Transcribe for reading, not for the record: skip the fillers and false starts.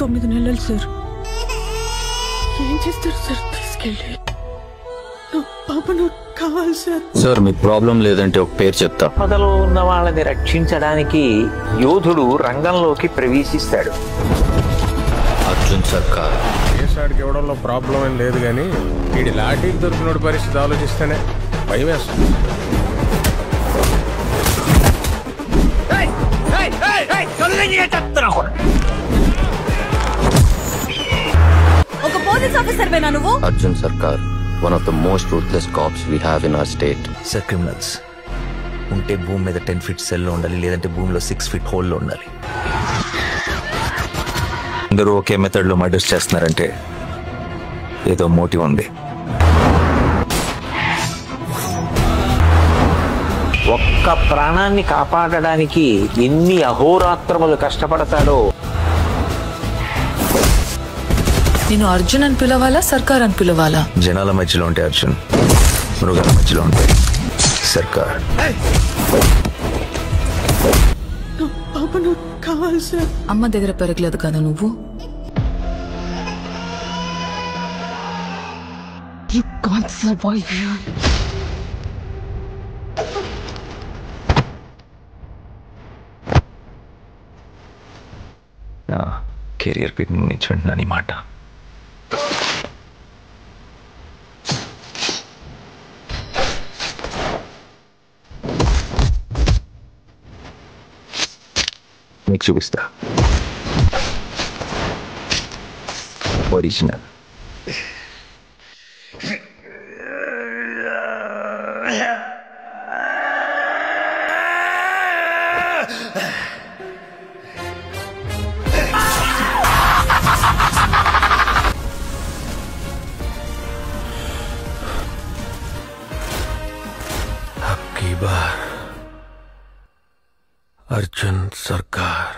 9 నెలలు సార్. ఏం చేస్తారు సార్ తీసుకెళ్ళి? పాప నాకు కావాలి సార్. సార్ మీకు ప్రాబ్లం లేదంటే ఒక పేరు చెప్తా. ఆపదలో ఉన్న వాళ్ళని రక్షించడానికి యోధుడు రంగంలోకి ప్రవేశిస్తాడు. అర్జున్ సర్కార్. కేసాడికి ఇవ్వడంలో ప్రాబ్లం ఏం లేదు కానీ వీడి లాఠీకి దొరికినోడి పరిస్థితి ఆలోచిస్తేనే భయం వేస్తుంది. ఒక పోలీస్ ఆఫీసర్ వేనా నువ్వు? అర్జున్ సర్కార్, one of the most ruthless cops we have in our state. Sir criminals ఉంటే భూమి మీద 10 feet సెల్లో ఉండాలి, లేదంటే భూమిలో 6 feet హోల్లో ఉండాలి. అందరూ ఒకే మెథడ్లో మర్డర్స్ చేస్తున్నారంటే ఏదో మోటివ్ ఉంది. ఒక్క ప్రాణాన్ని కాపాడడానికి ఎన్ని అహోరాత్రములు కష్టపడతాడో. నేను అర్జున్ అని పిలవాలా, సర్కార్ అని పిలవాలా? జనాల మధ్యలో ఉంటే అర్జున్, మృగాల మధ్యలో ఉంటే సర్కార్. పాప నాకు కావాలి సార్. అమ్మ దగ్గర పెరగలేదు కదా నువ్వు? You can't survive here. నా కెరియర్ పీక్ నుంచి వింటున్నాను ఈ మాట. మీకు చూపిస్తా ఒరిజినల్. అబ్కీ బార్ అర్జున్ సర్కార్.